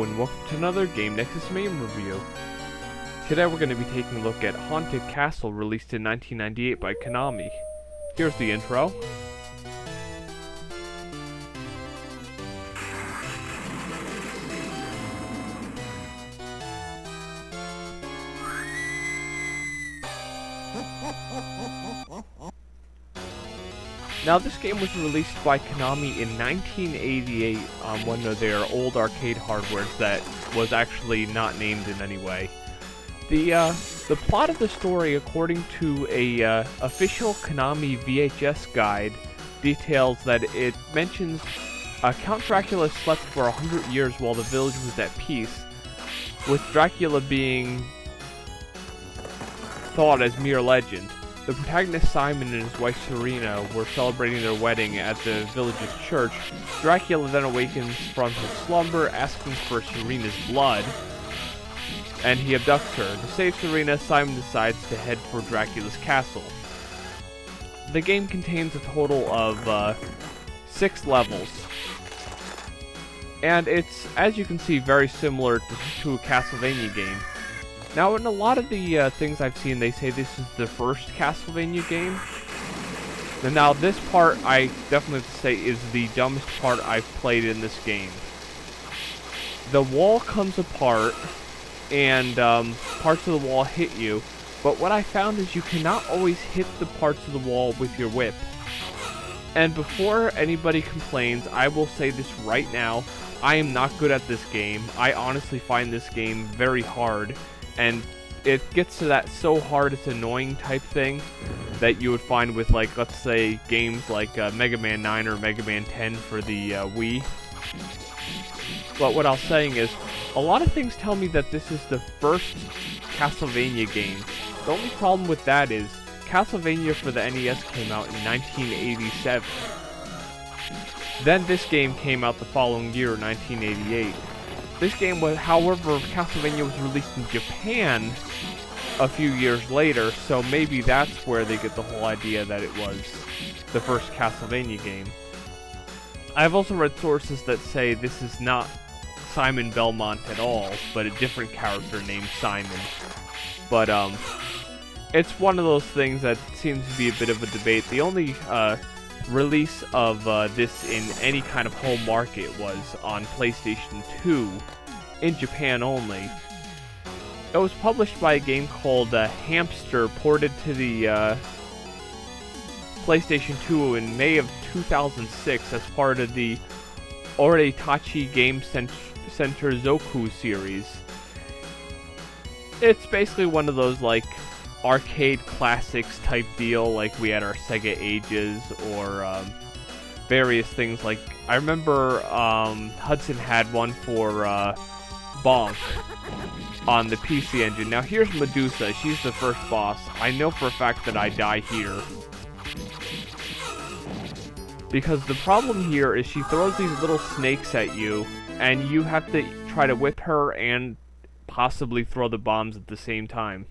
and welcome to another Game Nexus Mame review. Today we're going to be taking a look at Haunted Castle, released in 1998 by Konami. Here's the intro. Now, this game was released by Konami in 1988 on one of their old arcade hardwares that was actually not named in any way. The plot of the story, according to a official Konami VHS guide, details that it mentions Count Dracula slept for 100 years while the village was at peace, with Dracula being thought as mere legend. The protagonist Simon and his wife Serena were celebrating their wedding at the village's church. Dracula then awakens from his slumber, asking for Serena's blood, and he abducts her. To save Serena, Simon decides to head for Dracula's castle. The game contains a total of 6 levels, and it's, as you can see, very similar to a Castlevania game. Now, in a lot of the things I've seen, they say this is the first Castlevania game. And now, this part, I definitely have to say, is the dumbest part I've played in this game. The wall comes apart, and parts of the wall hit you. But what I found is you cannot always hit the parts of the wall with your whip. And before anybody complains, I will say this right now. I am not good at this game. I honestly find this game very hard. And it gets to that so hard it's annoying type thing that you would find with, like, let's say, games like Mega Man 9 or Mega Man 10 for the Wii. But what I was saying is, a lot of things tell me that this is the first Castlevania game. The only problem with that is, Castlevania for the NES came out in 1987. Then this game came out the following year, 1988. This game was, however, Castlevania was released in Japan a few years later, so maybe that's where they get the whole idea that it was the first Castlevania game. I've also read sources that say this is not Simon Belmont at all, but a different character named Simon. But, it's one of those things that seems to be a bit of a debate. The only, release of this in any kind of home market was on PlayStation 2, in Japan only. It was published by a game called Hamster, ported to the PlayStation 2 in May of 2006 as part of the Oretachi Game Center Zoku series. It's basically one of those, like, arcade classics type deal, like we had our Sega Ages, or various things. Like, I remember Hudson had one for Bonk on the PC Engine. Now here's Medusa. She's the first boss. I know for a fact that I die here, because the problem here is she throws these little snakes at you, and you have to try to whip her and possibly throw the bombs at the same time.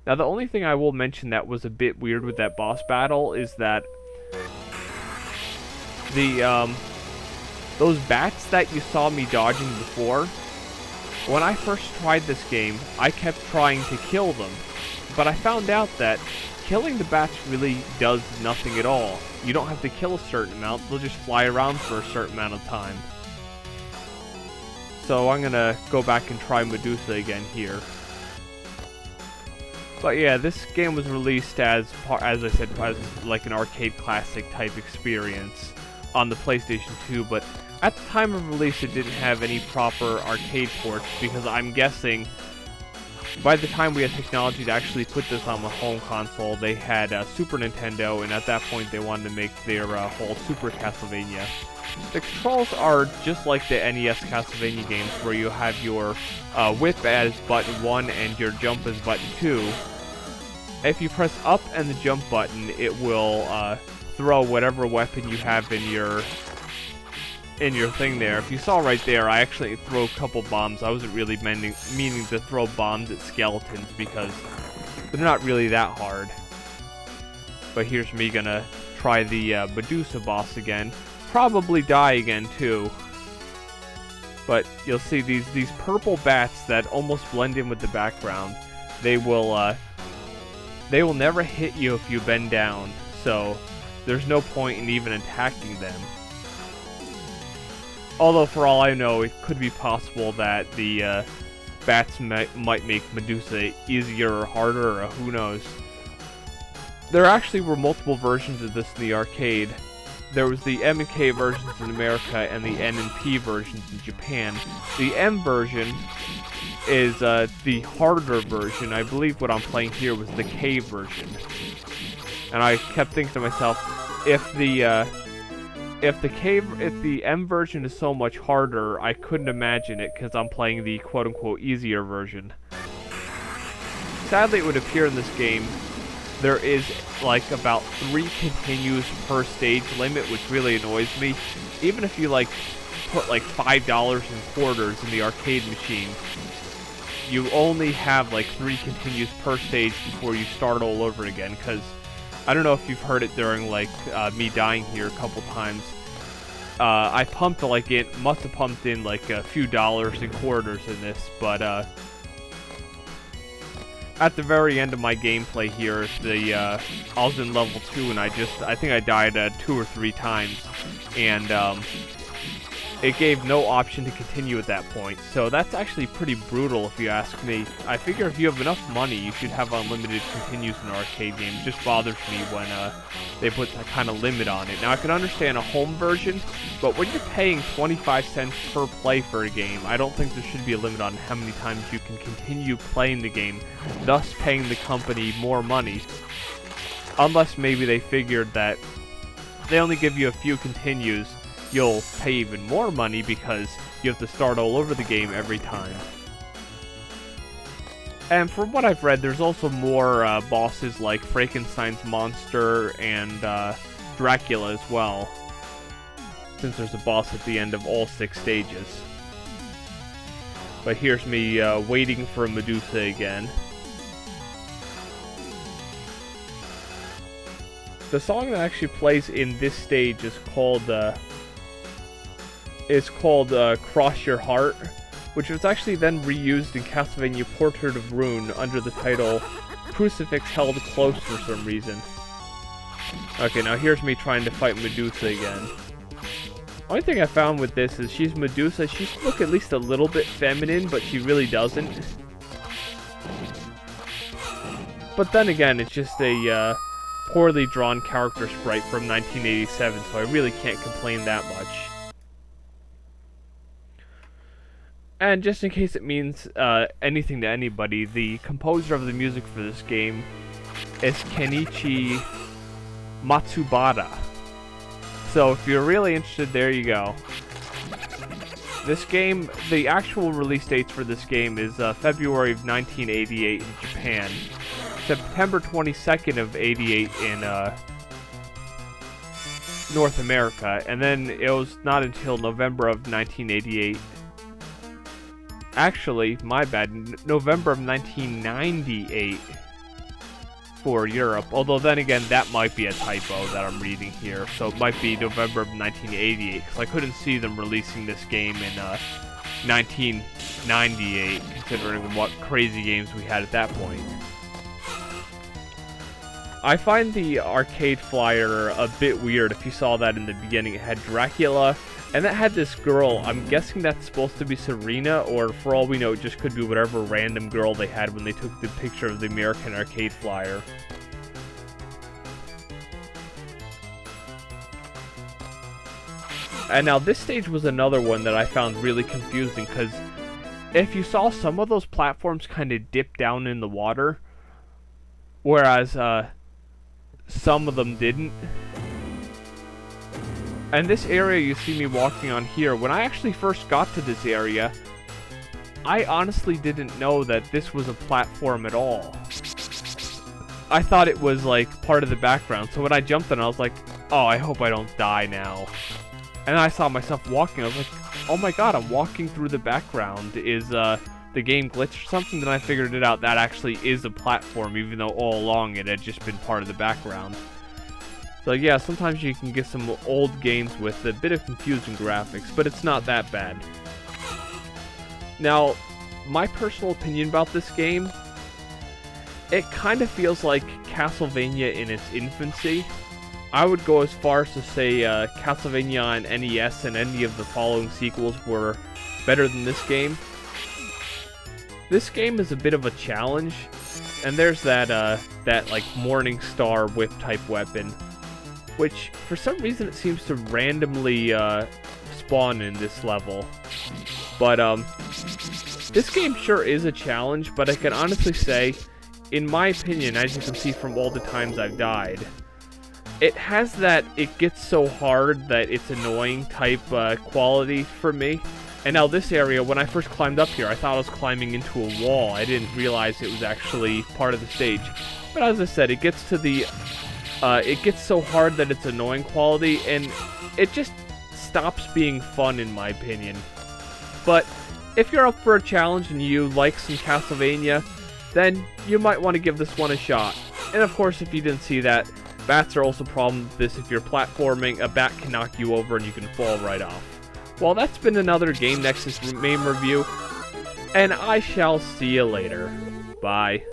Now, the only thing I will mention that was a bit weird with that boss battle is that the, those bats that you saw me dodging before, when I first tried this game, I kept trying to kill them. But I found out that killing the bats really does nothing at all. You don't have to kill a certain amount, they'll just fly around for a certain amount of time. So I'm gonna go back and try Medusa again here. But yeah, this game was released as I said, as like an arcade classic type experience on the PlayStation 2, but at the time of release it didn't have any proper arcade ports, because I'm guessing by the time we had technology to actually put this on the home console, they had Super Nintendo, and at that point they wanted to make their whole Super Castlevania. The controls are just like the NES Castlevania games, where you have your whip as button 1 and your jump as button 2. If you press up and the jump button, it will throw whatever weapon you have in your thing there. If you saw right there, I actually threw a couple bombs. I wasn't really meaning to throw bombs at skeletons, because they're not really that hard. But here's me gonna try the Medusa boss again. Probably die again too. But you'll see these purple bats that almost blend in with the background. They will never hit you if you bend down, so there's no point in even attacking them. Although, for all I know, it could be possible that the bats might make Medusa easier or harder, or who knows. There actually were multiple versions of this in the arcade. There was the M and K versions in America and the N and P versions in Japan. The M version is the harder version. I believe what I'm playing here was the K version. And I kept thinking to myself, if the M version is so much harder, I couldn't imagine it because I'm playing the quote-unquote easier version. Sadly, it would appear in this game there is like about 3 continues per stage limit, which really annoys me. Even if you like put like $5 in quarters in the arcade machine, you only have like 3 continues per stage before you start all over again. Because I don't know if you've heard it during like me dying here a couple times. I pumped like must have pumped in like a few dollars in quarters in this, but at the very end of my gameplay here, I was in level 2 and I think I died 2 or 3 times, and it gave no option to continue at that point. So that's actually pretty brutal if you ask me. I figure if you have enough money, you should have unlimited continues in an arcade game. It just bothers me when they put that kind of limit on it. Now I can understand a home version, but when you're paying 25 cents per play for a game, I don't think there should be a limit on how many times you can continue playing the game, thus paying the company more money. Unless maybe they figured that they only give you a few continues, you'll pay even more money because you have to start all over the game every time. And from what I've read, there's also more bosses like Frankenstein's monster and Dracula as well, since there's a boss at the end of all 6 stages. But here's me waiting for Medusa again. The song that actually plays in this stage is called Cross Your Heart, which was actually then reused in Castlevania Portrait of Ruin under the title Crucifix Held Close for some reason. Okay, now here's me trying to fight Medusa again. Only thing I found with this is she's Medusa. She should look at least a little bit feminine, but she really doesn't. But then again, it's just a poorly drawn character sprite from 1987, so I really can't complain that much. And just in case it means anything to anybody, the composer of the music for this game is Kenichi Matsubara. So if you're really interested, there you go. This game, the actual release dates for this game is February of 1988 in Japan, September 22nd of 88 in North America, and then it was not until November of 1988. Actually, my bad, November of 1998 for Europe. Although then again, that might be a typo that I'm reading here. So it might be November of 1988, because I couldn't see them releasing this game in 1998, considering what crazy games we had at that point. I find the arcade flyer a bit weird. If you saw that in the beginning, it had Dracula, and that had this girl. I'm guessing that's supposed to be Serena, or for all we know, it just could be whatever random girl they had when they took the picture of the American arcade flyer. And now this stage was another one that I found really confusing, because if you saw, some of those platforms kind of dip down in the water, whereas some of them didn't. And this area you see me walking on here, when I actually first got to this area, I honestly didn't know that this was a platform at all. I thought it was like part of the background, so when I jumped in, I was like, oh, I hope I don't die now. And I saw myself walking, I was like, oh my god, I'm walking through the background. Is the game glitched or something? Then I figured it out, that actually is a platform, even though all along it had just been part of the background. So yeah, sometimes you can get some old games with a bit of confusing graphics, but it's not that bad. Now, my personal opinion about this game, it kind of feels like Castlevania in its infancy. I would go as far as to say Castlevania on NES and any of the following sequels were better than this game. This game is a bit of a challenge, and there's that like Morning Star whip type weapon, which for some reason it seems to randomly spawn in this level. But this game sure is a challenge, but I can honestly say, in my opinion, as you can see from all the times I've died, it has that it gets so hard that it's annoying type quality for me. And now this area, when I first climbed up here, I thought I was climbing into a wall. I didn't realize it was actually part of the stage. But as I said, it gets to the, it gets so hard that it's annoying quality, and it just stops being fun in my opinion. But if you're up for a challenge and you like some Castlevania, then you might want to give this one a shot. And of course, if you didn't see that, bats are also a problem with this. If you're platforming, a bat can knock you over and you can fall right off. Well, that's been another Game Nexus Mame review, and I shall see you later. Bye.